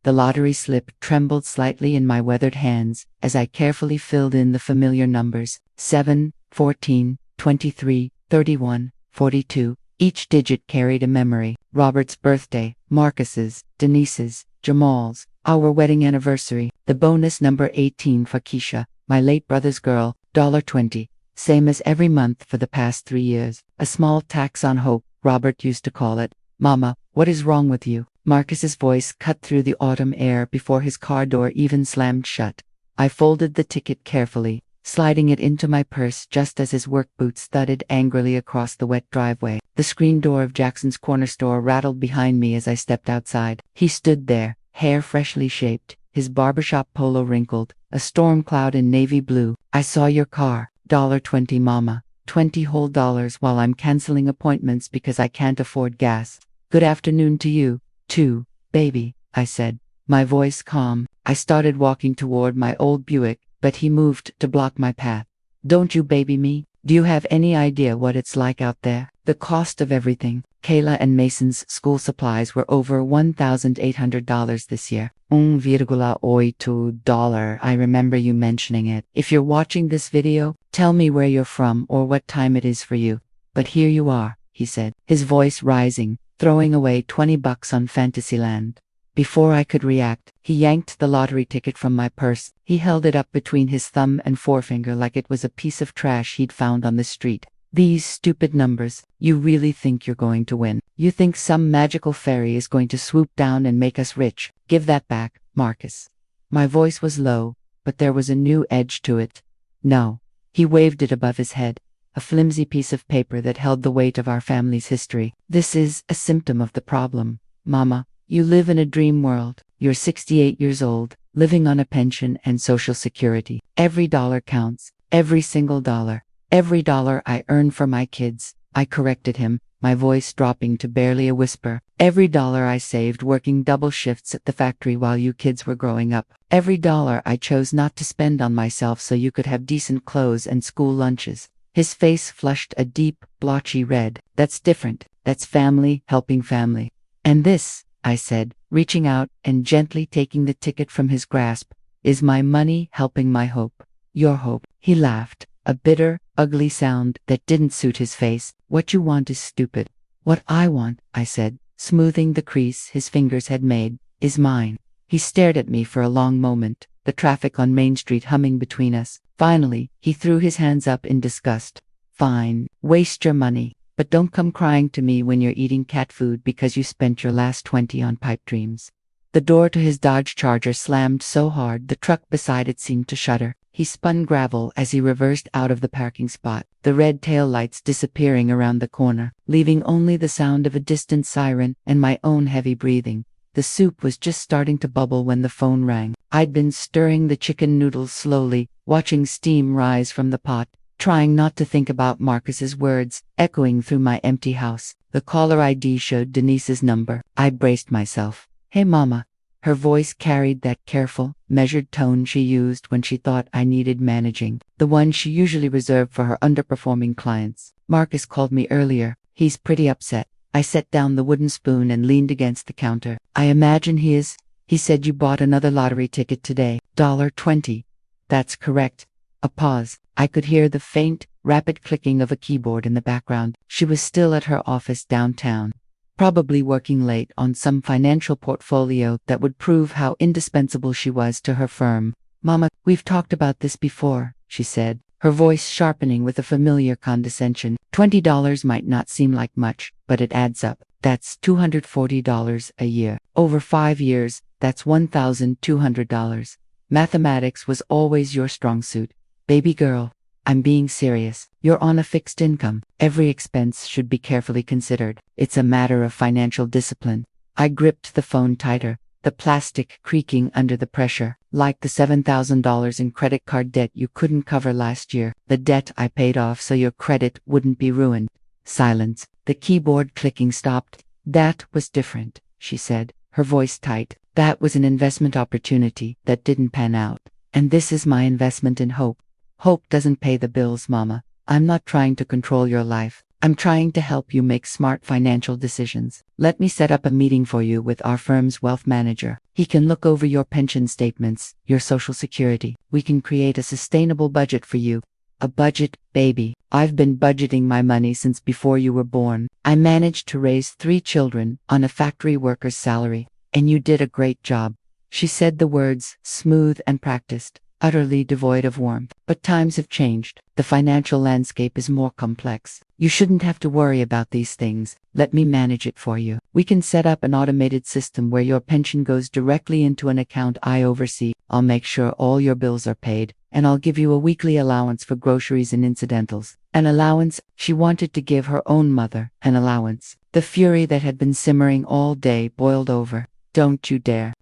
The lottery slip trembled slightly in my weathered hands as I carefully filled in the familiar numbers: 7, 14, 23, 31, 42. Each digit carried a memory. Robert's birthday, Marcus's, Denise's, Jamal's, our wedding anniversary. The bonus number 18 for Keisha, my late brother's girl, $20. Same as every month for the past 3 years. A small tax on hope, Robert used to call it. Mama, what is wrong with you? Marcus's voice cut through the autumn air before his car door even slammed shut. I folded the ticket carefully, sliding it into my purse just as his work boots thudded angrily across the wet driveway. The screen door of Jackson's corner store rattled behind me as I stepped outside. He stood there, hair freshly shaped, his barbershop polo wrinkled, a storm cloud in navy blue. I saw your car, $20, Mama. 20 whole dollars while I'm canceling appointments because I can't afford gas. Good afternoon to you, too, baby, I said, my voice calm. I started walking toward my old Buick, but he moved to block my path. Don't you baby me? Do you have any idea what it's like out there? The cost of everything. Kayla and Mason's school supplies were over $1,800 this year. $1,800. I remember you mentioning it. If you're watching this video, tell me where you're from or what time it is for you. But here you are, he said, his voice rising, throwing away $20 on Fantasyland. Before I could react, he yanked the lottery ticket from my purse. He held it up between his thumb and forefinger like it was a piece of trash he'd found on the street. These stupid numbers. You really think you're going to win? You think some magical fairy is going to swoop down and make us rich? Give that back, Marcus. My voice was low, but there was a new edge to it. No. He waved it above his head, a flimsy piece of paper that held the weight of our family's history. This is a symptom of the problem, Mama. You live in a dream world. You're 68 years old, living on a pension and Social Security. Every dollar counts. Every single dollar. Every dollar I earn for my kids. I corrected him, my voice dropping to barely a whisper. Every dollar I saved working double shifts at the factory while you kids were growing up. Every dollar I chose not to spend on myself so you could have decent clothes and school lunches. His face flushed a deep, blotchy red. That's different. That's family helping family. And this, I said, reaching out and gently taking the ticket from his grasp, is my money helping my hope. Your hope. He laughed, a bitter, ugly sound that didn't suit his face. What you want is stupid. What I want, I said, smoothing the crease his fingers had made, is mine. He stared at me for a long moment, the traffic on Main Street humming between us. Finally, he threw his hands up in disgust. Fine, waste your money. But don't come crying to me when you're eating cat food because you spent your last 20 on pipe dreams. The door to his Dodge Charger slammed so hard the truck beside it seemed to shudder. He spun gravel as he reversed out of the parking spot, the red taillights disappearing around the corner, leaving only the sound of a distant siren and my own heavy breathing. The soup was just starting to bubble when the phone rang. I'd been stirring the chicken noodles slowly, watching steam rise from the pot, trying not to think about Marcus's words, echoing through my empty house. The caller ID showed Denise's number. I braced myself. Hey Mama. Her voice carried that careful, measured tone she used when she thought I needed managing, the one she usually reserved for her underperforming clients. Marcus called me earlier. He's pretty upset. I set down the wooden spoon and leaned against the counter. I imagine he is. He said you bought another lottery ticket today. $20. That's correct. A pause. I could hear the faint, rapid clicking of a keyboard in the background. She was still at her office downtown, probably working late on some financial portfolio that would prove how indispensable she was to her firm. Mama, we've talked about this before, she said, her voice sharpening with a familiar condescension. $20 might not seem like much, but it adds up. That's $240 a year. Over 5 years, that's $1,200. Mathematics was always your strong suit. Baby girl, I'm being serious. You're on a fixed income. Every expense should be carefully considered. It's a matter of financial discipline. I gripped the phone tighter, the plastic creaking under the pressure, like the $7,000 in credit card debt you couldn't cover last year, the debt I paid off so your credit wouldn't be ruined. Silence. The keyboard clicking stopped. That was different, she said, her voice tight. That was an investment opportunity that didn't pan out. And this is my investment in hope. Hope doesn't pay the bills, Mama. I'm not trying to control your life. I'm trying to help you make smart financial decisions. Let me set up a meeting for you with our firm's wealth manager. He can look over your pension statements, your social security. We can create a sustainable budget for you. A budget, baby. I've been budgeting my money since before you were born. I managed to raise 3 children on a factory worker's salary, and you did a great job. She said the words, smooth and practiced, utterly devoid of warmth. But times have changed. The financial landscape is more complex. You shouldn't have to worry about these things. Let me manage it for you. We can set up an automated system where your pension goes directly into an account I oversee. I'll make sure all your bills are paid, and I'll give you a weekly allowance for groceries and incidentals. An allowance? She wanted to give her own mother an allowance. The fury that had been simmering all day boiled over. Don't you dare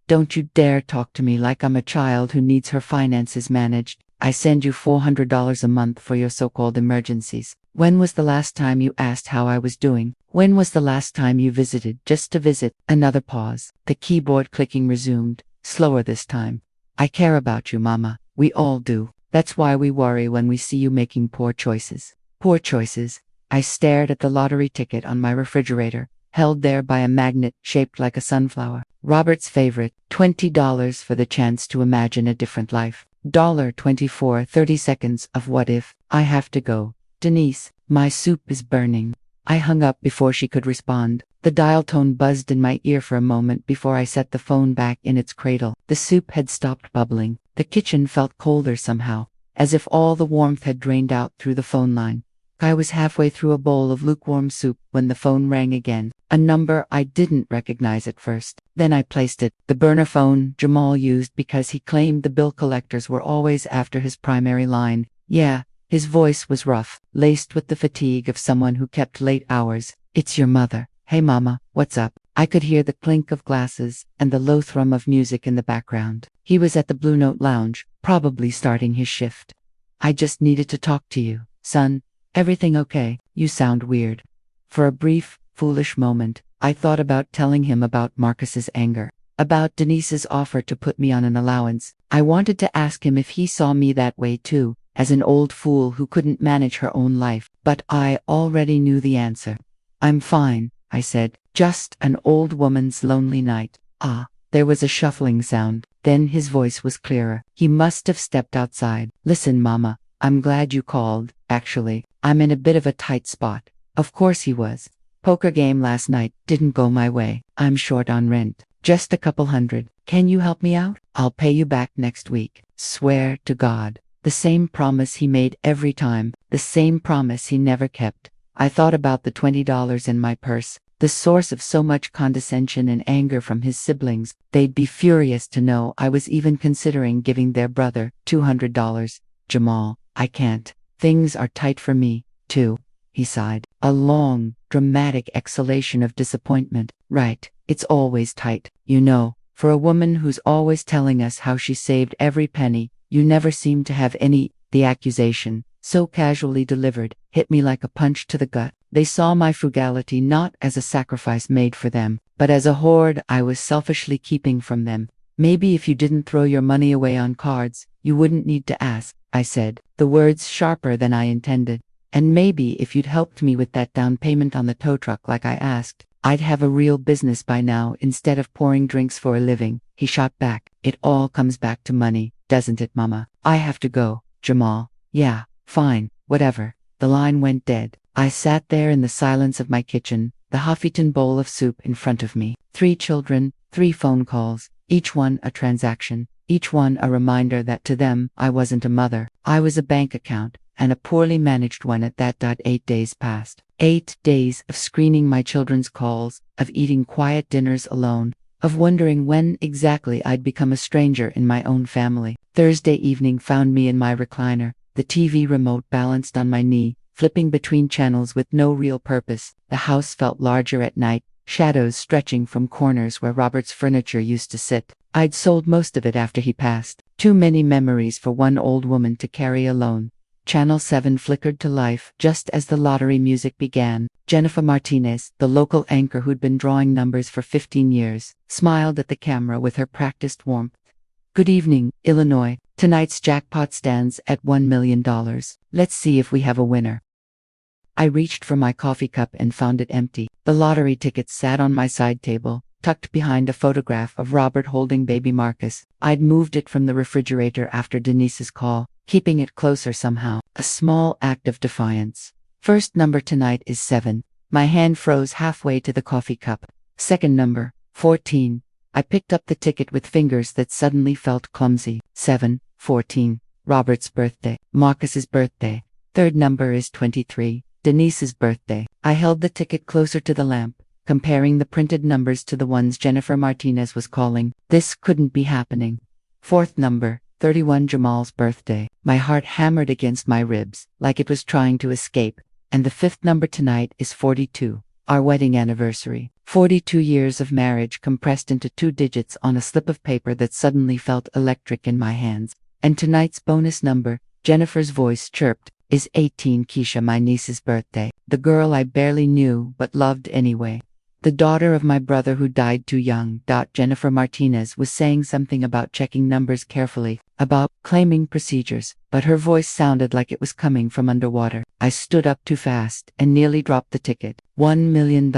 talk to me like I'm a child who needs her finances managed. I send you $400 a month for your so-called emergencies. When was the last time you asked how I was doing? When was the last time you visited, just to visit? Another pause. The keyboard clicking resumed, slower this time. I care about you, Mama. We all do. That's why we worry when we see you making poor choices. Poor choices. I stared at the lottery ticket on my refrigerator, held there by a magnet shaped like a sunflower. Robert's favorite, $20 for the chance to imagine a different life. $24, 30 seconds of what if. I have to go. Denise, my soup is burning. I hung up before she could respond. The dial tone buzzed in my ear for a moment before I set the phone back in its cradle. The soup had stopped bubbling. The kitchen felt colder somehow, as if all the warmth had drained out through the phone line. I was halfway through a bowl of lukewarm soup when the phone rang again. A number I didn't recognize at first. Then I placed it. The burner phone Jamal used because he claimed the bill collectors were always after his primary line. Yeah, his voice was rough, laced with the fatigue of someone who kept late hours. It's your mother. Hey Mama, what's up? I could hear the clink of glasses and the low thrum of music in the background. He was at the Blue Note Lounge, probably starting his shift. I just needed to talk to you, son. Everything okay? You sound weird. For a brief, foolish moment, I thought about telling him about Marcus's anger, about Denise's offer to put me on an allowance. I wanted to ask him if he saw me that way too, as an old fool who couldn't manage her own life, but I already knew the answer. I'm fine, I said, just an old woman's lonely night. Ah, there was a shuffling sound. Then his voice was clearer. He must have stepped outside. Listen, Mama, I'm glad you called, actually. I'm in a bit of a tight spot. Of course he was. Poker game last night didn't go my way. I'm short on rent. Just a couple hundred. Can you help me out? I'll pay you back next week. Swear to God. The same promise he made every time. The same promise he never kept. I thought about the $20 in my purse. The source of so much condescension and anger from his siblings. They'd be furious to know I was even considering giving their brother $200. Jamal, I can't. Things are tight for me, too. He sighed. A long, dramatic exhalation of disappointment. Right, it's always tight. You know, for a woman who's always telling us how she saved every penny, you never seem to have any. The accusation, so casually delivered, hit me like a punch to the gut. They saw my frugality not as a sacrifice made for them, but as a hoard I was selfishly keeping from them. Maybe if you didn't throw your money away on cards, you wouldn't need to ask, I said, the words sharper than I intended. And maybe if you'd helped me with that down payment on the tow truck like I asked, I'd have a real business by now instead of pouring drinks for a living. He shot back. It all comes back to money, doesn't it, Mama? I have to go, Jamal. Yeah, fine, whatever. The line went dead. I sat there in the silence of my kitchen, the Huffington bowl of soup in front of me. 3 children, 3 phone calls, each one a transaction, each one a reminder that to them I wasn't a mother. I was a bank account, and a poorly managed one at that. 8 days passed. 8 days of screening my children's calls, of eating quiet dinners alone, of wondering when exactly I'd become a stranger in my own family. Thursday evening found me in my recliner, the TV remote balanced on my knee, flipping between channels with no real purpose. The house felt larger at night, shadows stretching from corners where Robert's furniture used to sit. I'd sold most of it after he passed. Too many memories for one old woman to carry alone. Channel 7 flickered to life just as the lottery music began. Jennifer Martinez, the local anchor who'd been drawing numbers for 15 years, smiled at the camera with her practiced warmth. Good evening, Illinois. Tonight's jackpot stands at $1 million. Let's see if we have a winner. I reached for my coffee cup and found it empty. The lottery ticket sat on my side table, tucked behind a photograph of Robert holding baby Marcus. I'd moved it from the refrigerator after Denise's call, keeping it closer somehow. A small act of defiance. First number tonight is 7. My hand froze halfway to the coffee cup. Second number, 14. I picked up the ticket with fingers that suddenly felt clumsy. 7, 14. Robert's birthday. Marcus's birthday. Third number is 23. Denise's birthday. I held the ticket closer to the lamp, comparing the printed numbers to the ones Jennifer Martinez was calling. This couldn't be happening. Fourth number, 31. Jamal's birthday. My heart hammered against my ribs, like it was trying to escape. And the fifth number tonight is 42. Our wedding anniversary. 42 years of marriage compressed into 2 digits on a slip of paper that suddenly felt electric in my hands. And tonight's bonus number, Jennifer's voice chirped, is 18. Keisha, my niece's birthday. The girl I barely knew but loved anyway. The daughter of my brother who died too young. Jennifer Martinez was saying something about checking numbers carefully, about claiming procedures, but her voice sounded like it was coming from underwater. I stood up too fast and nearly dropped the ticket. $1 million.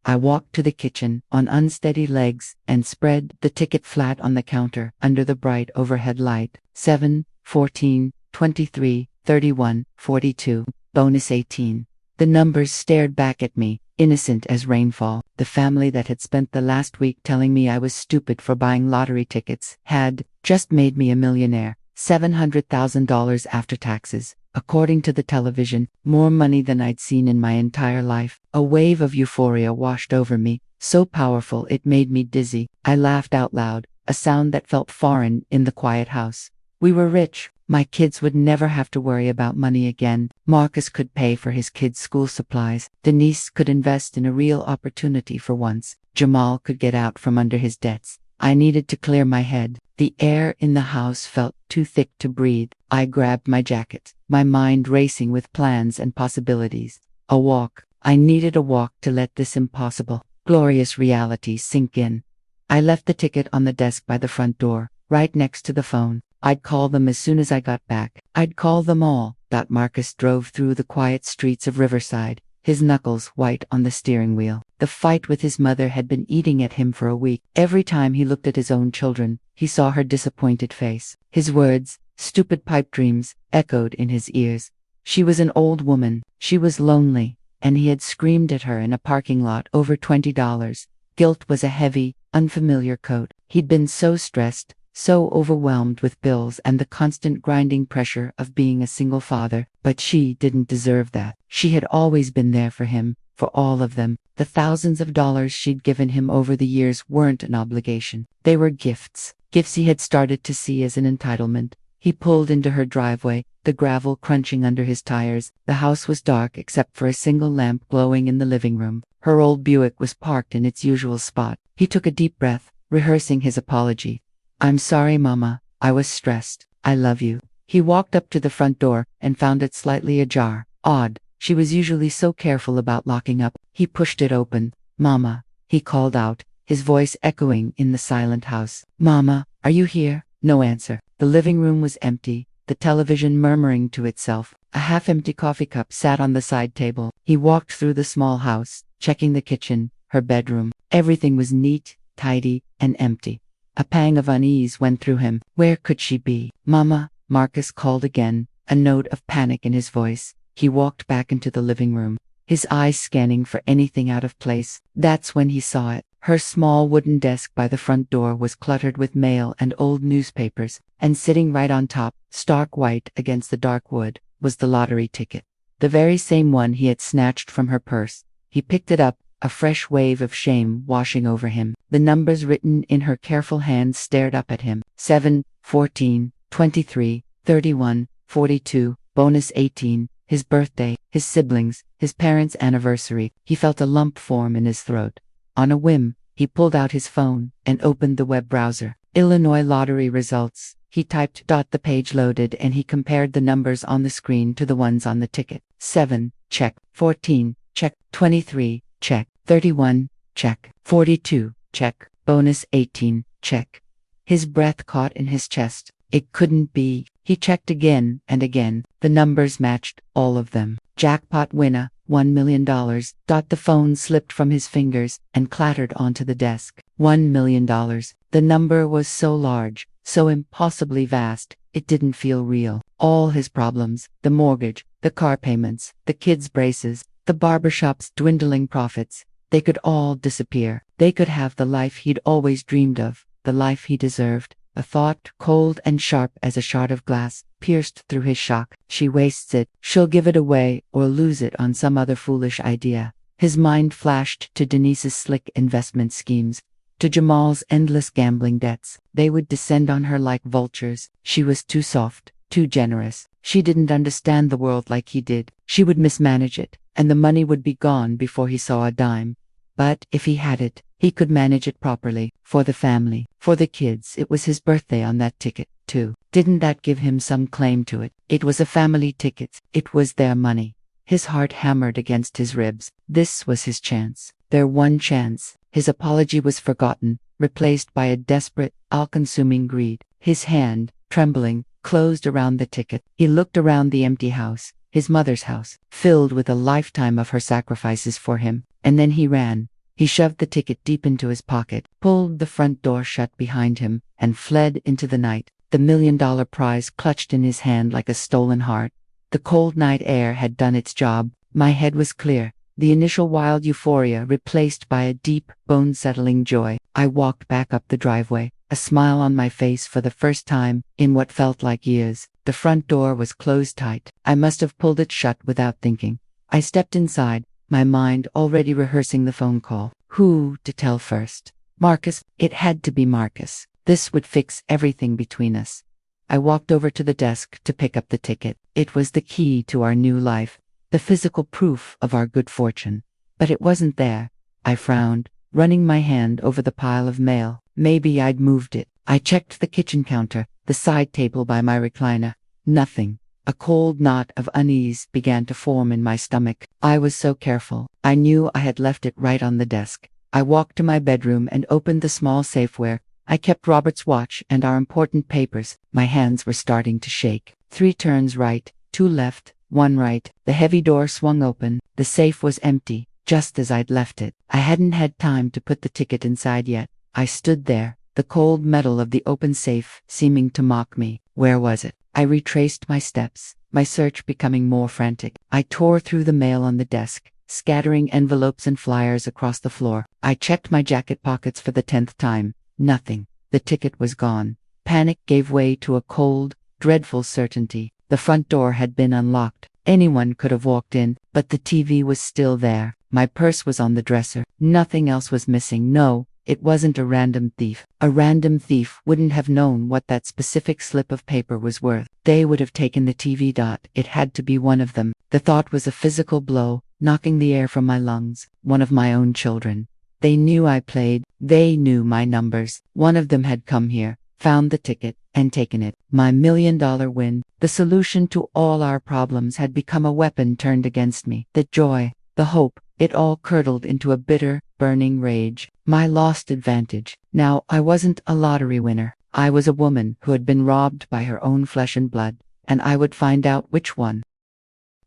I walked to the kitchen on unsteady legs and spread the ticket flat on the counter under the bright overhead light. 7, 14, 23, 31, 42, bonus 18. The numbers stared back at me, innocent as rainfall. The family that had spent the last week telling me I was stupid for buying lottery tickets had just made me a millionaire. $700,000 after taxes. According to the television, more money than I'd seen in my entire life. A wave of euphoria washed over me, so powerful it made me dizzy. I laughed out loud, a sound that felt foreign in the quiet house. We were rich. My kids would never have to worry about money again. Marcus could pay for his kids' school supplies. Denise could invest in a real opportunity for once. Jamal could get out from under his debts. I needed to clear my head. The air in the house felt too thick to breathe. I grabbed my jacket, my mind racing with plans and possibilities. A walk. I needed a walk to let this impossible, glorious reality sink in. I left the ticket on the desk by the front door, right next to the phone. I'd call them as soon as I got back. I'd call them all. Marcus drove through the quiet streets of Riverside, his knuckles white on the steering wheel. The fight with his mother had been eating at him for a week. Every time he looked at his own children, he saw her disappointed face. His words, stupid pipe dreams, echoed in his ears. She was an old woman. She was lonely. And he had screamed at her in a parking lot over $20. Guilt was a heavy, unfamiliar coat. He'd been so stressed, so overwhelmed with bills and the constant grinding pressure of being a single father, but she didn't deserve that. She had always been there for him, for all of them. The thousands of dollars she'd given him over the years weren't an obligation. They were gifts. Gifts he had started to see as an entitlement. He pulled into her driveway, the gravel crunching under his tires. The house was dark except for a single lamp glowing in the living room. Her old Buick was parked in its usual spot. He took a deep breath, rehearsing his apology. "I'm sorry, Mama. I was stressed. I love you." He walked up to the front door and found it slightly ajar. Odd. She was usually so careful about locking up. He pushed it open. "Mama," he called out, his voice echoing in the silent house. "Mama, are you here?" No answer. The living room was empty, the television murmuring to itself. A half-empty coffee cup sat on the side table. He walked through the small house, checking the kitchen, her bedroom. Everything was neat, tidy, and empty. A pang of unease went through him. Where could she be? "Mama," Marcus called again, a note of panic in his voice. He walked back into the living room, his eyes scanning for anything out of place. That's when he saw it. Her small wooden desk by the front door was cluttered with mail and old newspapers, and sitting right on top, stark white against the dark wood, was the lottery ticket. The very same one he had snatched from her purse. He picked it up, a fresh wave of shame washing over him. The numbers written in her careful hand stared up at him. 7, 14, 23, 31, 42, bonus 18, his birthday, his siblings, his parents' anniversary. He felt a lump form in his throat. On a whim, he pulled out his phone and opened the web browser. Illinois lottery results. He typed. The page loaded and he compared the numbers on the screen to the ones on the ticket. 7, check. 14, check. 23, check. 31, check. 42, check. Bonus 18, check. His breath caught in his chest. It couldn't be. He checked again and again. The numbers matched, all of them. Jackpot winner, $1 million. The phone slipped from his fingers and clattered onto the desk. $1 million. The number was so large, so impossibly vast, it didn't feel real. All his problems, the mortgage, the car payments, the kids' braces, the barbershop's dwindling profits, they could all disappear. They could have the life he'd always dreamed of, the life he deserved. A thought, cold and sharp as a shard of glass, pierced through his shock. She wastes it, she'll give it away or lose it on some other foolish idea. His mind flashed to Denise's slick investment schemes, to Jamal's endless gambling debts. They would descend on her like vultures. She was too soft, too generous. She didn't understand the world like he did. She would mismanage it, and the money would be gone before he saw a dime. But if he had it, he could manage it properly, for the family, for the kids. It was his birthday on that ticket, too. Didn't that give him some claim to it? It was a family ticket. It was their money. His heart hammered against his ribs. This was his chance. Their one chance. His apology was forgotten, replaced by a desperate, all-consuming greed. His hand, trembling, closed around the ticket. He looked around the empty house, his mother's house, filled with a lifetime of her sacrifices for him, and then he ran. He shoved the ticket deep into his pocket, pulled the front door shut behind him, and fled into the night, the $1 million prize clutched in his hand like a stolen heart. The cold night air had done its job. My head was clear, the initial wild euphoria replaced by a deep, bone-settling joy. I walked back up the driveway, a smile on my face for the first time in what felt like years. The front door was closed tight. I must have pulled it shut without thinking. I stepped inside, my mind already rehearsing the phone call. Who to tell first? Marcus. It had to be Marcus. This would fix everything between us. I walked over to the desk to pick up the ticket. It was the key to our new life, the physical proof of our good fortune. But it wasn't there. I frowned, running my hand over the pile of mail. Maybe I'd moved it. I checked the kitchen counter, the side table by my recliner. Nothing. A cold knot of unease began to form in my stomach. I was so careful. I knew I had left it right on the desk. I walked to my bedroom and opened the small safe where I kept Robert's watch and our important papers. My hands were starting to shake. 3 turns right, 2 left, 1 right. The heavy door swung open. The safe was empty, just as I'd left it. I hadn't had time to put the ticket inside yet. I stood there, the cold metal of the open safe seeming to mock me. Where was it? I retraced my steps, my search becoming more frantic. I tore through the mail on the desk, scattering envelopes and flyers across the floor. I checked my jacket pockets for the 10th time. Nothing. The ticket was gone. Panic gave way to a cold, dreadful certainty. The front door had been unlocked. Anyone could have walked in, but the TV was still there. My purse was on the dresser. Nothing else was missing. No. It wasn't a random thief. A random thief wouldn't have known what that specific slip of paper was worth. They would have taken the TV. It had to be one of them. The thought was a physical blow, knocking the air from my lungs. One of my own children. They knew I played. They knew my numbers. One of them had come here, found the ticket, and taken it. My $1 million win. The solution to all our problems had become a weapon turned against me. The joy, the hope, it all curdled into a bitter, burning rage. My lost advantage. Now I wasn't a lottery winner. I was a woman who had been robbed by her own flesh and blood, and I would find out which one.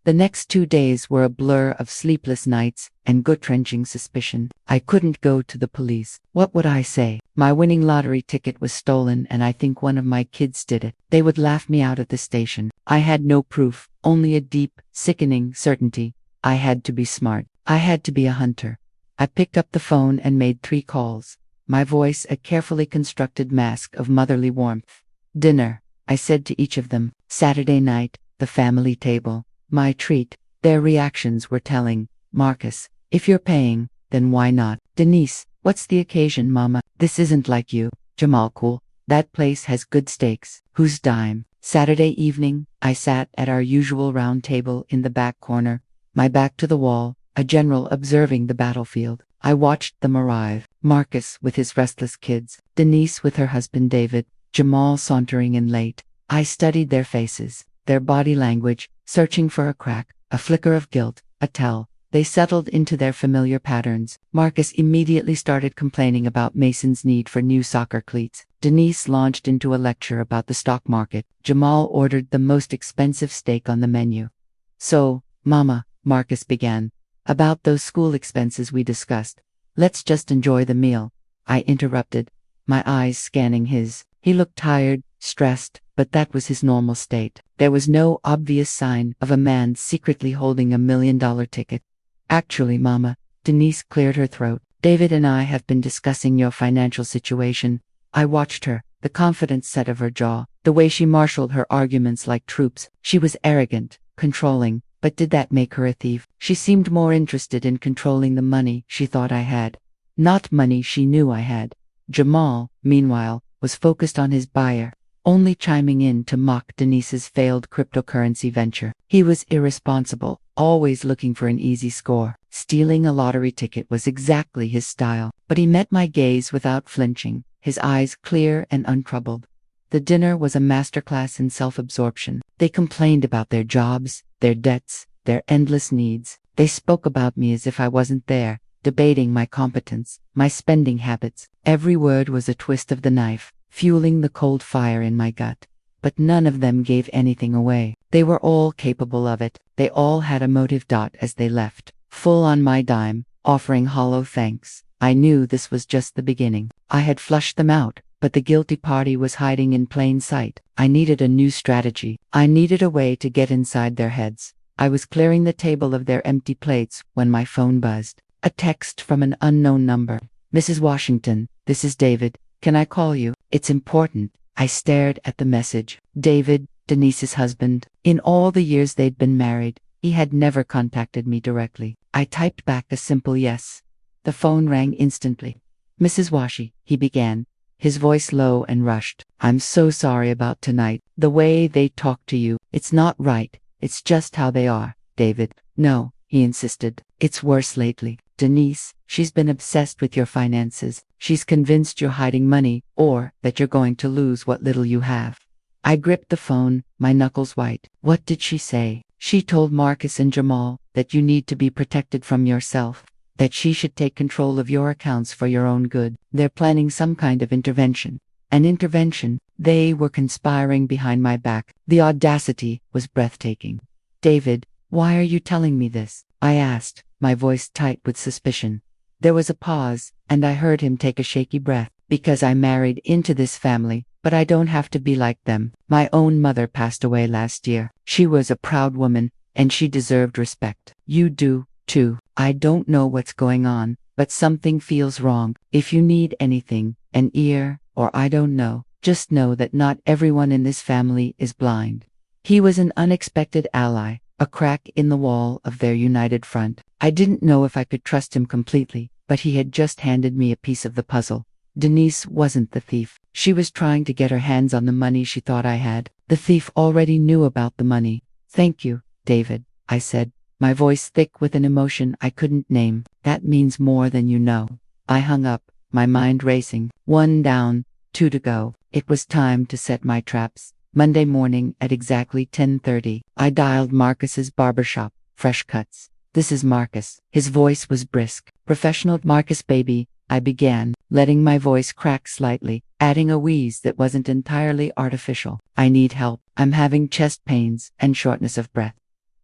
The next 2 days were a blur of sleepless nights and gut-wrenching suspicion. I couldn't go to the police. What would I say? My winning lottery ticket was stolen and I think one of my kids did it. They would laugh me out at the station. I had no proof, only a deep, sickening certainty. I had to be smart. I had to be a hunter. I picked up the phone and made 3 calls, my voice a carefully constructed mask of motherly warmth. Dinner, I said to each of them. Saturday night, the family table. My treat. Their reactions were telling. Marcus, if you're paying, then why not? Denise, what's the occasion, Mama? This isn't like you. Jamal, cool. That place has good steaks. Whose dime? Saturday evening, I sat at our usual round table in the back corner, my back to the wall, a general observing the battlefield. I watched them arrive. Marcus with his restless kids, Denise with her husband David, Jamal sauntering in late. I studied their faces, their body language, searching for a crack, a flicker of guilt, a tell. They settled into their familiar patterns. Marcus immediately started complaining about Mason's need for new soccer cleats. Denise launched into a lecture about the stock market. Jamal ordered the most expensive steak on the menu. So, Mama, Marcus began. About those school expenses we discussed. Let's just enjoy the meal. I interrupted, my eyes scanning his. He looked tired, stressed, but that was his normal state. There was no obvious sign of a man secretly holding $1 million ticket. Actually, Mama, Denise cleared her throat. David and I have been discussing your financial situation. I watched her, the confident set of her jaw, the way she marshaled her arguments like troops. She was arrogant, controlling, but did that make her a thief? She seemed more interested in controlling the money she thought I had, not money she knew I had. Jamal, meanwhile, was focused on his buyer, only chiming in to mock Denise's failed cryptocurrency venture. He was irresponsible, always looking for an easy score. Stealing a lottery ticket was exactly his style, but he met my gaze without flinching, his eyes clear and untroubled. The dinner was a masterclass in self-absorption. They complained about their jobs, their debts, their endless needs. They spoke about me as if I wasn't there, debating my competence, my spending habits. Every word was a twist of the knife, fueling the cold fire in my gut. But none of them gave anything away. They were all capable of it. They all had a motive. As they left, full on my dime, offering hollow thanks, I knew this was just the beginning. I had flushed them out, but the guilty party was hiding in plain sight. I needed a new strategy. I needed a way to get inside their heads. I was clearing the table of their empty plates when my phone buzzed. A text from an unknown number. Mrs. Washington, this is David. Can I call you? It's important. I stared at the message. David, Denise's husband. In all the years they'd been married, he had never contacted me directly. I typed back a simple yes. The phone rang instantly. Mrs. Washi, he began, his voice low and rushed. I'm so sorry about tonight. The way they talk to you, it's not right. It's just how they are, David. No, he insisted. It's worse lately. Denise, she's been obsessed with your finances. She's convinced you're hiding money, or that you're going to lose what little you have. I gripped the phone, my knuckles white. What did she say? She told Marcus and Jamal that you need to be protected from yourself, that she should take control of your accounts for your own good. They're planning some kind of intervention. An intervention. They were conspiring behind my back. The audacity was breathtaking. David, why are you telling me this? I asked, my voice tight with suspicion. There was a pause, and I heard him take a shaky breath. Because I married into this family, but I don't have to be like them. My own mother passed away last year. She was a proud woman, and she deserved respect. You do, too. I don't know what's going on, but something feels wrong. If you need anything, an ear, or I don't know, just know that not everyone in this family is blind. He was an unexpected ally, a crack in the wall of their united front. I didn't know if I could trust him completely, but he had just handed me a piece of the puzzle. Denise wasn't the thief. She was trying to get her hands on the money she thought I had. The thief already knew about the money. Thank you, David, I said, my voice thick with an emotion I couldn't name. That means more than you know. I hung up, my mind racing. 1 down, 2 to go. It was time to set my traps. Monday morning at exactly 10:30, I dialed Marcus's barbershop, Fresh Cuts. This is Marcus. His voice was brisk. Professional. Marcus baby, I began, letting my voice crack slightly, adding a wheeze that wasn't entirely artificial. I need help. I'm having chest pains and shortness of breath.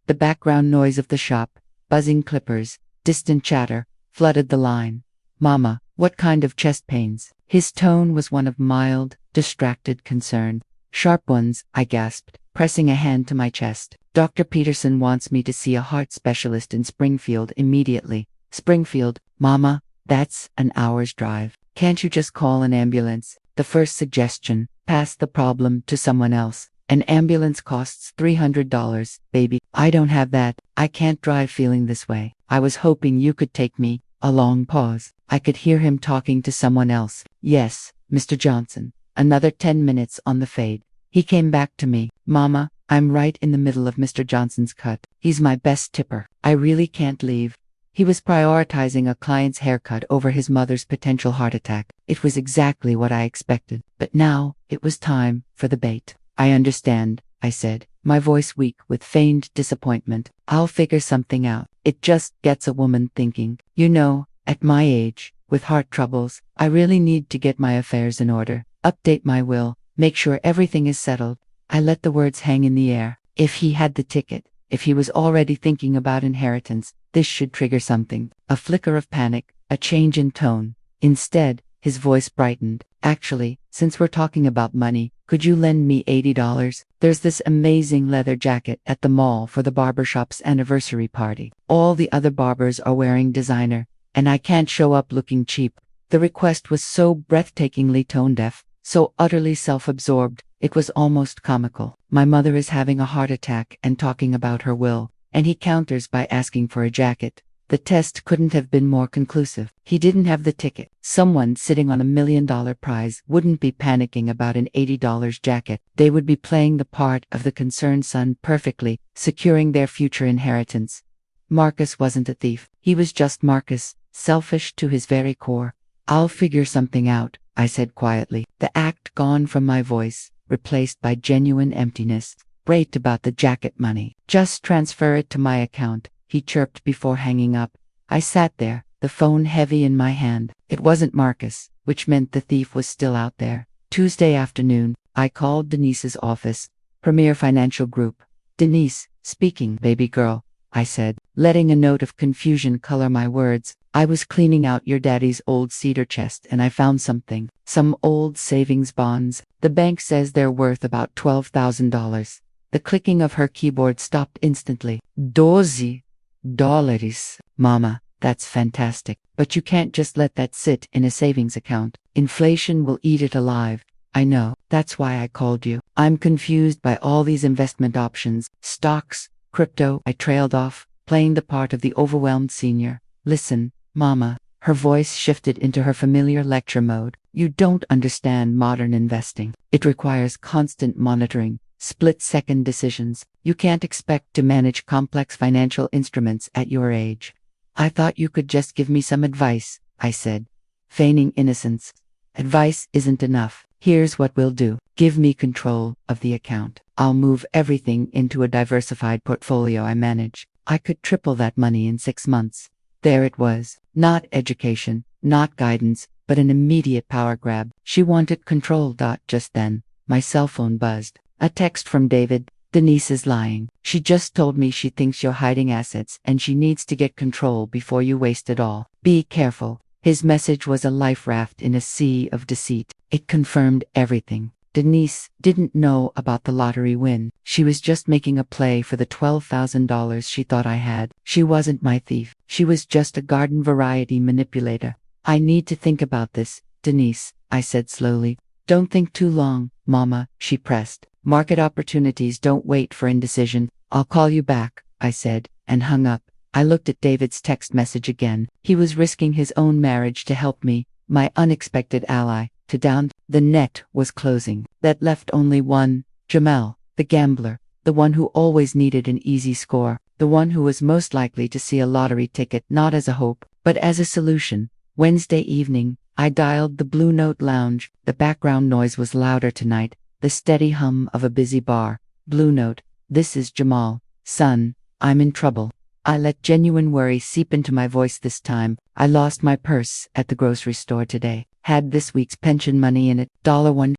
The background noise of the shop, buzzing clippers, distant chatter, flooded the line. Mama, what kind of chest pains? His tone was one of mild, distracted concern. Sharp ones, I gasped, pressing a hand to my chest. Dr. Peterson wants me to see a heart specialist in Springfield immediately. Springfield, Mama, that's an hour's drive. Can't you just call an ambulance? The first suggestion, pass the problem to someone else. An ambulance costs $300, baby. I don't have that. I can't drive feeling this way. I was hoping you could take me. A long pause. I could hear him talking to someone else. Yes, Mr. Johnson. Another 10 minutes on the fade. He came back to me. Mama, I'm right in the middle of Mr. Johnson's cut. He's my best tipper. I really can't leave. He was prioritizing a client's haircut over his mother's potential heart attack. It was exactly what I expected. But now, it was time for the bait. I understand, I said, my voice weak with feigned disappointment. I'll figure something out. It just gets a woman thinking. You know, at my age, with heart troubles, I really need to get my affairs in order. Update my will, make sure everything is settled. I let the words hang in the air. If he had the ticket, If he was already thinking about inheritance, this should trigger something. A flicker of panic, a change in tone. Instead, his voice brightened. Actually, since we're talking about money, could you lend me $80? There's this amazing leather jacket at the mall for the barbershop's anniversary party. All the other barbers are wearing designer, and I can't show up looking cheap. The request was so breathtakingly tone-deaf, so utterly self-absorbed, it was almost comical. My mother is having a heart attack and talking about her will, and he counters by asking for a jacket. The test couldn't have been more conclusive. He didn't have the ticket. Someone sitting on $1 million prize wouldn't be panicking about an $80 jacket. They would be playing the part of the concerned son perfectly, securing their future inheritance. Marcus wasn't a thief. He was just Marcus, selfish to his very core. I'll figure something out, I said quietly, the act gone from my voice, replaced by genuine emptiness. Great about the jacket money. Just transfer it to my account, he chirped before hanging up. I sat there, the phone heavy in my hand. It wasn't Marcus, which meant the thief was still out there. Tuesday afternoon, I called Denise's office. Premier Financial Group. Denise, speaking, baby girl, I said, letting a note of confusion color my words. I was cleaning out your daddy's old cedar chest and I found something. Some old savings bonds. The bank says they're worth about $12,000. The clicking of her keyboard stopped instantly. $12,000. Mama, that's fantastic. But you can't just let that sit in a savings account. Inflation will eat it alive. I know, that's why I called you. I'm confused by all these investment options. Stocks, crypto. I trailed off, playing the part of the overwhelmed senior. Listen, Mama. Her voice shifted into her familiar lecture mode. You don't understand modern investing. It requires constant monitoring, split-second decisions. You can't expect to manage complex financial instruments at your age. I thought you could just give me some advice, I said, feigning innocence. Advice isn't enough. Here's what we'll do. Give me control of the account. I'll move everything into a diversified portfolio I manage. I could triple that money in 6 months. There it was. Not education, not guidance, but an immediate power grab. She wanted control. Just then, my cell phone buzzed. A text from David. Denise is lying. She just told me she thinks you're hiding assets and she needs to get control before you waste it all. Be careful. His message was a life raft in a sea of deceit. It confirmed everything. Denise didn't know about the lottery win. She was just making a play for the $12,000 she thought I had. She wasn't my thief. She was just a garden variety manipulator. I need to think about this, Denise, I said slowly. Don't think too long, Mama, she pressed. Market opportunities don't wait for indecision. I'll call you back, I said, and hung up. I looked at David's text message again. He was risking his own marriage to help me, my unexpected ally, to down. The net was closing. That left only one, Jamal, the gambler, the one who always needed an easy score, the one who was most likely to see a lottery ticket not as a hope, but as a solution. Wednesday evening, I dialed the Blue Note Lounge. The background noise was louder tonight, the steady hum of a busy bar. Blue Note, this is Jamal. Son, I'm in trouble. I let genuine worry seep into my voice this time. I lost my purse at the grocery store today. Had this week's pension money in it. $1.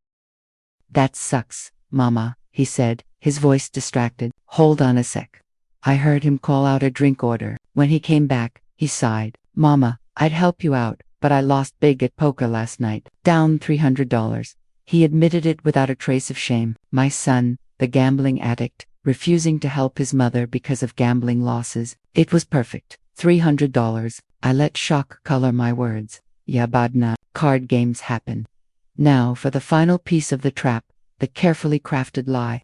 That sucks, Mama, he said, his voice distracted. Hold on a sec. I heard him call out a drink order. When he came back, he sighed. Mama, I'd help you out, but I lost big at poker last night. Down $300. He admitted it without a trace of shame. My son, the gambling addict, refusing to help his mother because of gambling losses. It was perfect. $300. I let shock color my words. Yabadna. Card games happen. Now for the final piece of the trap, the carefully crafted lie.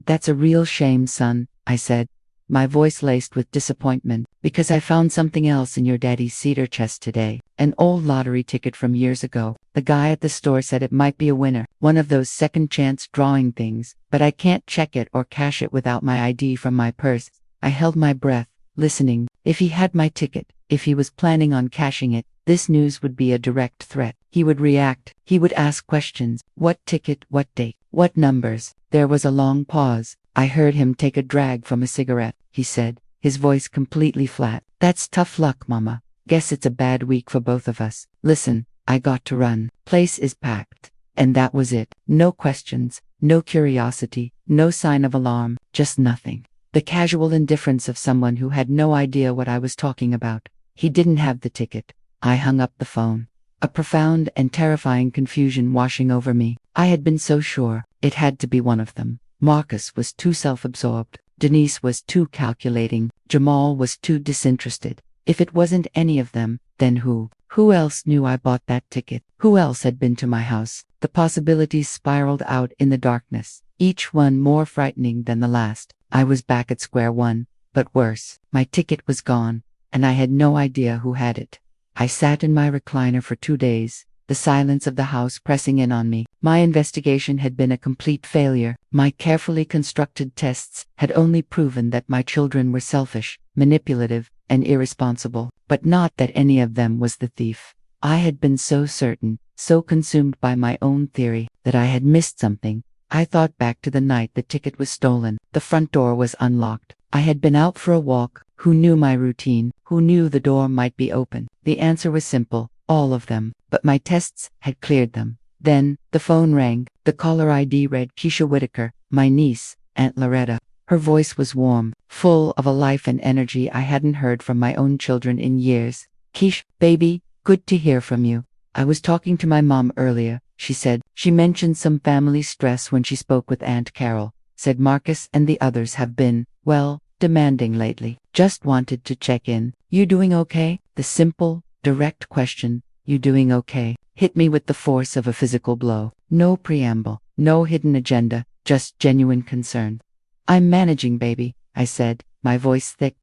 That's a real shame, son, I said, my voice laced with disappointment, because I found something else in your daddy's cedar chest today. An old lottery ticket from years ago. The guy at the store said it might be a winner, one of those second chance drawing things, but I can't check it or cash it without my ID from my purse. I held my breath, listening. If he had my ticket, if he was planning on cashing it, this news would be a direct threat. He would react. He would ask questions. What ticket? What date? What numbers? There was a long pause. I heard him take a drag from a cigarette. He said, his voice completely flat. That's tough luck, Mama. Guess it's a bad week for both of us. Listen, I got to run. Place is packed. And that was it. No questions, no curiosity, no sign of alarm, just nothing. the casual indifference of someone who had no idea what I was talking about. He didn't have the ticket. I hung up the phone. A profound and terrifying confusion washing over me. I had been so sure it had to be one of them. Marcus was too self-absorbed. Denise was too calculating. Jamal was too disinterested. If it wasn't any of them, then who? Who else knew I bought that ticket? Who else had been to my house? The possibilities spiraled out in the darkness, each one more frightening than the last. I was back at square one, but worse. My ticket was gone, and I had no idea who had it. I sat in my recliner for 2 days, the silence of the house pressing in on me. My investigation had been a complete failure. My carefully constructed tests had only proven that my children were selfish, manipulative, and irresponsible, but not that any of them was the thief. I had been so certain, so consumed by my own theory, that I had missed something. I thought back to the night the ticket was stolen. The front door was unlocked. I had been out for a walk. Who knew my routine? Who knew the door might be open? The answer was simple, all of them, but my tests had cleared them. Then, the phone rang. The caller ID read Keisha Whitaker, my niece, Aunt Loretta. Her voice was warm, full of a life and energy I hadn't heard from my own children in years. "Keish, baby, good to hear from you. I was talking to my mom earlier," she said. "She mentioned some family stress when she spoke with Aunt Carol. Said Marcus and the others have been, well, demanding lately. Just wanted to check in. You doing okay?" The simple, direct question, "You doing okay?" hit me with the force of a physical blow. No preamble, no hidden agenda, just genuine concern. "I'm managing, baby," I said, my voice thick.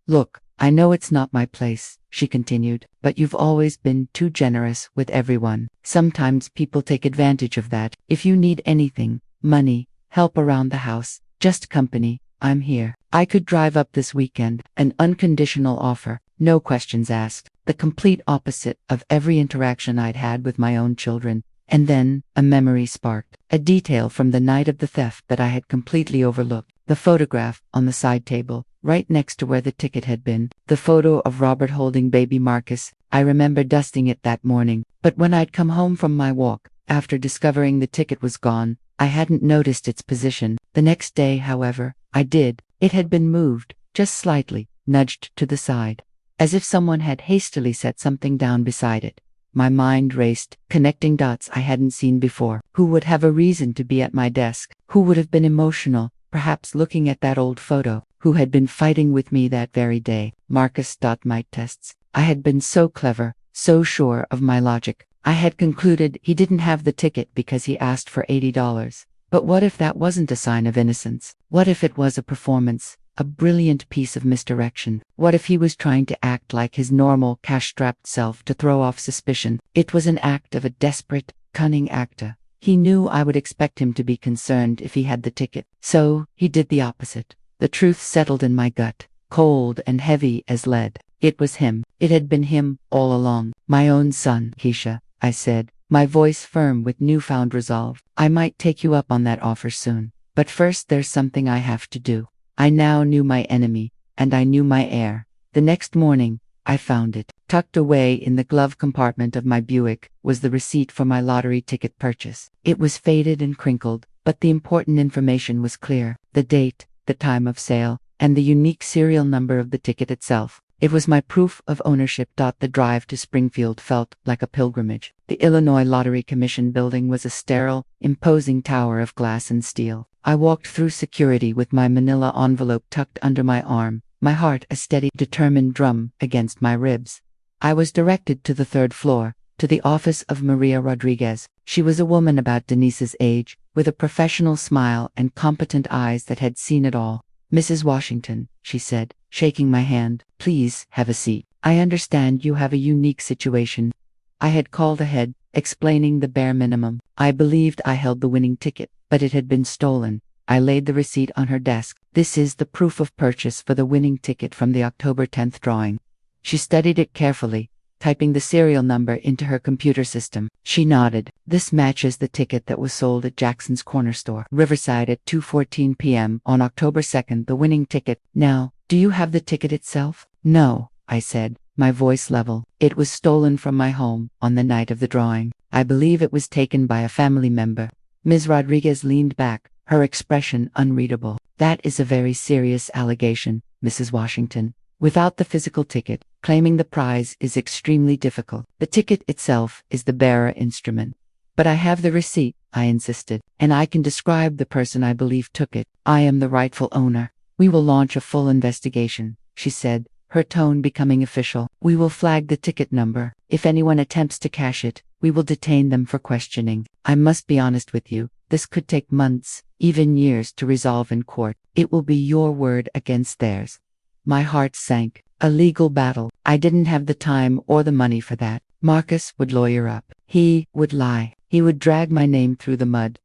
"Look, I know it's not my place," she continued, "but you've always been too generous with everyone. Sometimes people take advantage of that. If you need anything, money, help around the house, just company, I'm here. I could drive up this weekend." An unconditional offer, no questions asked, the complete opposite of every interaction I'd had with my own children. And then, a memory sparked, a detail from the night of the theft that I had completely overlooked. The photograph on the side table, right next to where the ticket had been. The photo of Robert holding baby Marcus. I remember dusting it that morning, but when I'd come home from my walk, after discovering the ticket was gone, I hadn't noticed its position. The next day, however, I did. It had been moved, just slightly, nudged to the side, as if someone had hastily set something down beside it. My mind raced, connecting dots I hadn't seen before. Who would have a reason to be at my desk? Who would have been emotional, perhaps looking at that old photo? Who had been fighting with me that very day? Marcus. My tests. I had been so clever, so sure of my logic. I had concluded he didn't have the ticket because he asked for $80. But what if that wasn't a sign of innocence? What if it was a performance? A brilliant piece of misdirection. What if he was trying to act like his normal, cash-strapped self to throw off suspicion? It was an act of a desperate, cunning actor. He knew I would expect him to be concerned if he had the ticket. So, he did the opposite. The truth settled in my gut, cold and heavy as lead. It was him. It had been him, all along. My own son. "Keisha," I said, my voice firm with newfound resolve. "I might take you up on that offer soon. But first there's something I have to do." I now knew my enemy, and I knew my heir. The next morning, I found it. Tucked away in the glove compartment of my Buick was the receipt for my lottery ticket purchase. It was faded and crinkled, but the important information was clear. The date, the time of sale, and the unique serial number of the ticket itself. It was my proof of ownership. The drive to Springfield felt like a pilgrimage. The Illinois Lottery Commission building was a sterile, imposing tower of glass and steel. I walked through security with my manila envelope tucked under my arm, my heart a steady, determined drum against my ribs. I was directed to the 3rd floor, to the office of Maria Rodriguez. She was a woman about Denise's age, with a professional smile and competent eyes that had seen it all. "Mrs. Washington," she said, shaking my hand, "please have a seat. I understand you have a unique situation." I had called ahead, explaining the bare minimum. I believed I held the winning ticket, but it had been stolen. I laid the receipt on her desk. "This is the proof of purchase for the winning ticket from the October 10th drawing." She studied it carefully, typing the serial number into her computer system. She nodded. "This matches the ticket that was sold at Jackson's Corner Store, Riverside at 2:14 p.m. on October 2nd, the winning ticket. Now, do you have the ticket itself?" "No," I said, my voice level. "It was stolen from my home on the night of the drawing. I believe it was taken by a family member." Ms. Rodriguez leaned back, her expression unreadable. That is a very serious allegation, Mrs. Washington. Without the physical ticket, claiming the prize is extremely difficult. The ticket itself is the bearer instrument. But I have the receipt, I insisted, and I can describe the person I believe took it. I am the rightful owner. We will launch a full investigation, she said, her tone becoming official. We will flag the ticket number. If anyone attempts to cash it, we will detain them for questioning. I must be honest with you, this could take months, even years to resolve in court. It will be your word against theirs. My heart sank. A legal battle. I didn't have the time or the money for that. Marcus would lawyer up. He would lie. He would drag my name through the mud.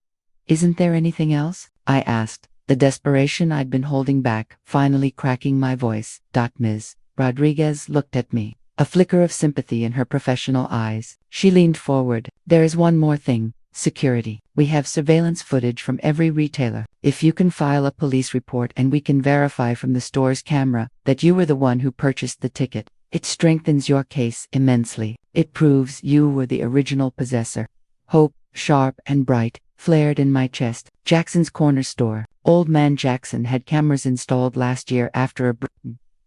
Isn't there anything else? I asked, the desperation I'd been holding back finally cracking my voice. Ms. Rodriguez looked at me, a flicker of sympathy in her professional eyes. She leaned forward. There is one more thing. Security. We have surveillance footage from every retailer. If you can file a police report and we can verify from the store's camera that you were the one who purchased the ticket, it strengthens your case immensely. It proves you were the original possessor. Hope, sharp and bright, flared in my chest. Jackson's corner store. Old man Jackson had cameras installed last year after a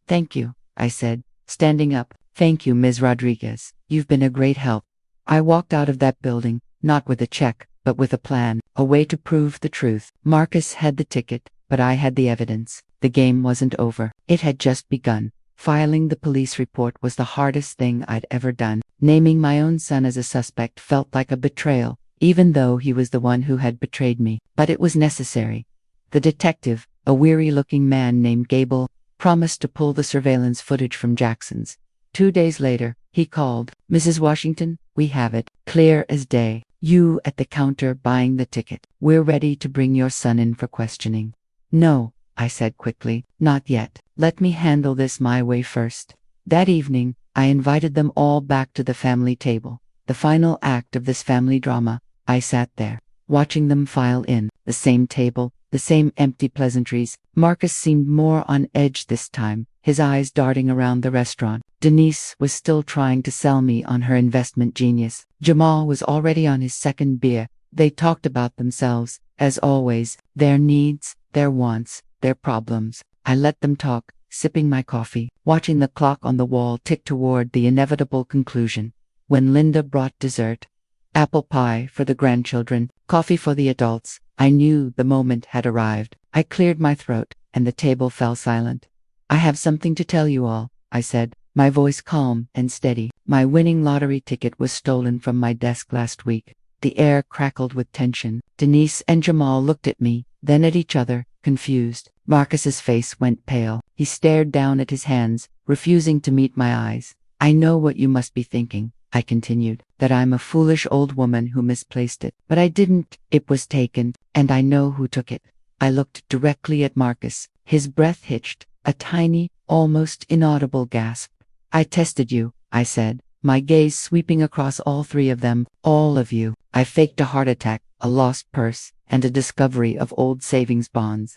Thank you, I said, standing up. Thank you, Ms. Rodriguez. You've been a great help. I walked out of that building, not with a check, but with a plan, a way to prove the truth. Marcus had the ticket, but I had the evidence. The game wasn't over. It had just begun. Filing the police report was the hardest thing I'd ever done. Naming my own son as a suspect felt like a betrayal, even though he was the one who had betrayed me. But it was necessary. The detective, a weary-looking man named Gable, promised to pull the surveillance footage from Jackson's. 2 days later, he called. Mrs. Washington, we have it, clear as day. You at the counter buying the ticket. We're ready to bring your son in for questioning. No, I said quickly, not yet. Let me handle this my way first. That evening, I invited them all back to the family table. The final act of this family drama. I sat there, watching them file in. The same table, the same empty pleasantries. Marcus seemed more on edge this time, his eyes darting around the restaurant. Denise was still trying to sell me on her investment genius. Jamal was already on his second beer. They talked about themselves, as always, their needs, their wants, their problems. I let them talk, sipping my coffee, watching the clock on the wall tick toward the inevitable conclusion. When Linda brought dessert, apple pie for the grandchildren, coffee for the adults, I knew the moment had arrived. I cleared my throat, and the table fell silent. I have something to tell you all, I said, my voice calm and steady. My winning lottery ticket was stolen from my desk last week. The air crackled with tension. Denise and Jamal looked at me, then at each other, confused. Marcus's face went pale. He stared down at his hands, refusing to meet my eyes. I know what you must be thinking, I continued, that I'm a foolish old woman who misplaced it. But I didn't. It was taken, and I know who took it. I looked directly at Marcus. His breath hitched, a tiny, almost inaudible gasp. I tested you, I said, my gaze sweeping across all three of them, all of you. I faked a heart attack, a lost purse, and a discovery of old savings bonds.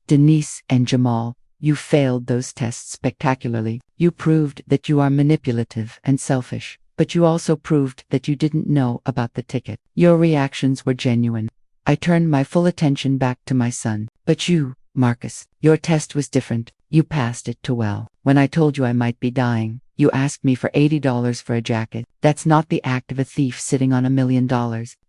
Denise and Jamal, you failed those tests spectacularly. You proved that you are manipulative and selfish, but you also proved that you didn't know about the ticket. Your reactions were genuine. I turned my full attention back to my son. But you, Marcus, your test was different. You passed it too well. When I told you I might be dying, you asked me for $80 for a jacket. That's not the act of a thief sitting on $1 million.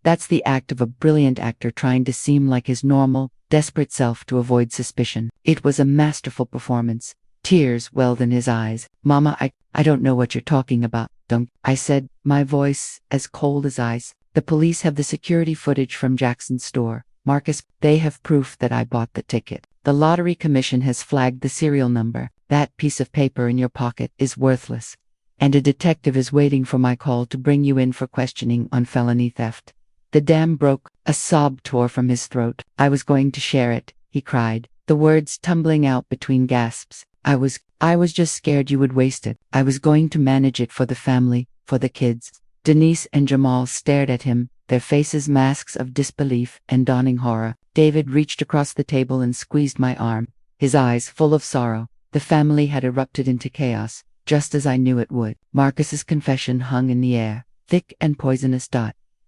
That's the act of a brilliant actor trying to seem like his normal, desperate self to avoid suspicion. It was a masterful performance. Tears welled in his eyes. Mama, I don't know what you're talking about. Don't, I said, my voice as cold as ice. The police have the security footage from Jackson's store. Marcus, they have proof that I bought the ticket. The lottery commission has flagged the serial number. That piece of paper in your pocket is worthless. And a detective is waiting for my call to bring you in for questioning on felony theft. The dam broke. A sob tore from his throat. I was going to share it, he cried, the words tumbling out between gasps. I was just scared you would waste it. I was going to manage it for the family, for the kids. Denise and Jamal stared at him, their faces masks of disbelief and dawning horror. David reached across the table and squeezed my arm, his eyes full of sorrow. The family had erupted into chaos, just as I knew it would. Marcus's confession hung in the air, thick and poisonous.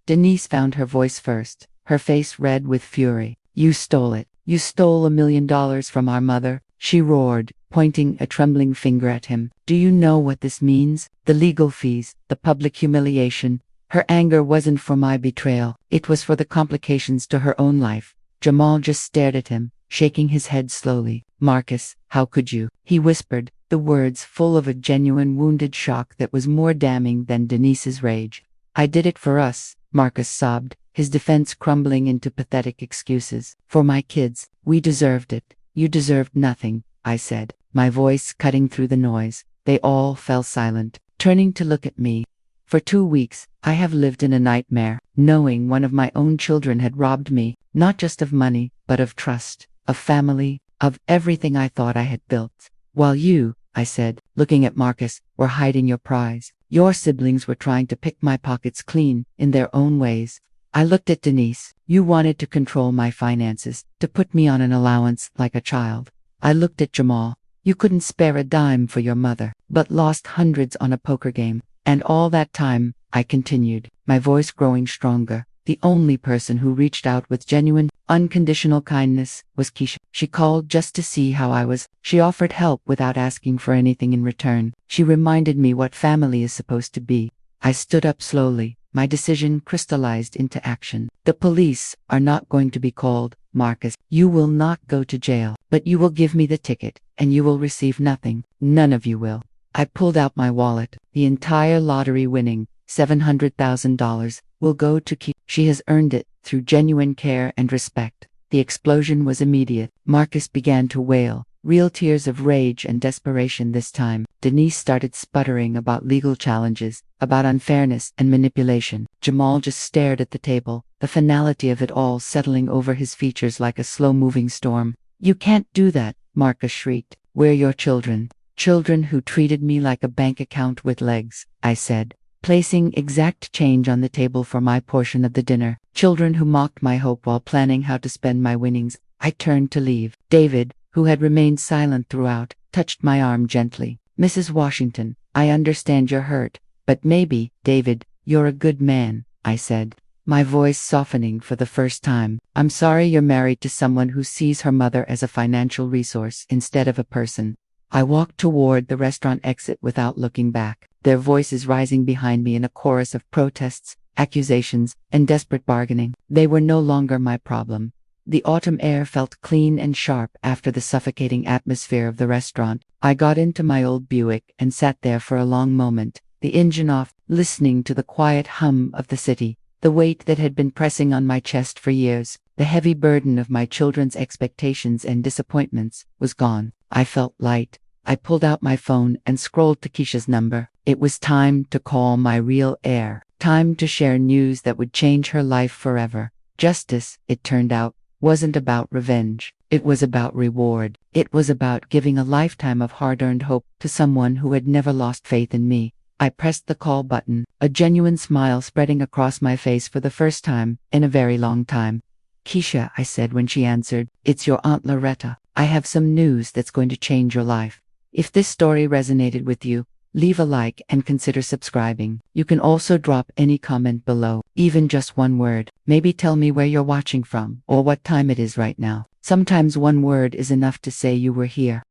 Denise found her voice first, her face red with fury. You stole it. You stole $1 million from our mother, she roared, pointing a trembling finger at him. Do you know what this means? The legal fees, the public humiliation. Her anger wasn't for my betrayal, it was for the complications to her own life. Jamal just stared at him, shaking his head slowly. Marcus, how could you? He whispered, the words full of a genuine wounded shock that was more damning than Denise's rage. I did it for us, Marcus sobbed, his defense crumbling into pathetic excuses. For my kids, we deserved it. You deserved nothing, I said, my voice cutting through the noise. They all fell silent, turning to look at me. For 2 weeks, I have lived in a nightmare, knowing one of my own children had robbed me, not just of money, but of trust, of family, of everything I thought I had built. While you, I said, looking at Marcus, were hiding your prize. Your siblings were trying to pick my pockets clean, in their own ways. I looked at Denise. You wanted to control my finances, to put me on an allowance like a child. I looked at Jamal. You couldn't spare a dime for your mother, but lost hundreds on a poker game. And all that time, I continued, my voice growing stronger. The only person who reached out with genuine, unconditional kindness was Keisha. She called just to see how I was. She offered help without asking for anything in return. She reminded me what family is supposed to be. I stood up slowly. My decision crystallized into action. The police are not going to be called, Marcus. You will not go to jail, but you will give me the ticket, and you will receive nothing. None of you will. I pulled out my wallet. The entire lottery winning, $700,000, will go to Keisha. She has earned it through genuine care and respect. The explosion was immediate. Marcus began to wail, real tears of rage and desperation this time. Denise started sputtering about legal challenges, about unfairness and manipulation. Jamal just stared at the table, the finality of it all settling over his features like a slow-moving storm. You can't do that, Marcus shrieked. We're your children. Children who treated me like a bank account with legs, I said, placing exact change on the table for my portion of the dinner. Children who mocked my hope while planning how to spend my winnings. I turned to leave. David, who had remained silent throughout, touched my arm gently. Mrs. Washington, I understand you're hurt, but maybe, David, you're a good man, I said, my voice softening for the first time. I'm sorry you're married to someone who sees her mother as a financial resource instead of a person. I walked toward the restaurant exit without looking back, their voices rising behind me in a chorus of protests, accusations, and desperate bargaining. They were no longer my problem. The autumn air felt clean and sharp after the suffocating atmosphere of the restaurant. I got into my old Buick and sat there for a long moment, the engine off, listening to the quiet hum of the city. The weight that had been pressing on my chest for years, the heavy burden of my children's expectations and disappointments, was gone. I felt light. I pulled out my phone and scrolled to Keisha's number. It was time to call my real heir. Time to share news that would change her life forever. Justice, it turned out, wasn't about revenge. It was about reward. It was about giving a lifetime of hard-earned hope to someone who had never lost faith in me. I pressed the call button, a genuine smile spreading across my face for the first time in a very long time. Keisha, I said when she answered, it's your Aunt Loretta. I have some news that's going to change your life. If this story resonated with you, leave a like and consider subscribing. You can also drop any comment below, even just one word. Maybe tell me where you're watching from or what time it is right now. Sometimes one word is enough to say you were here.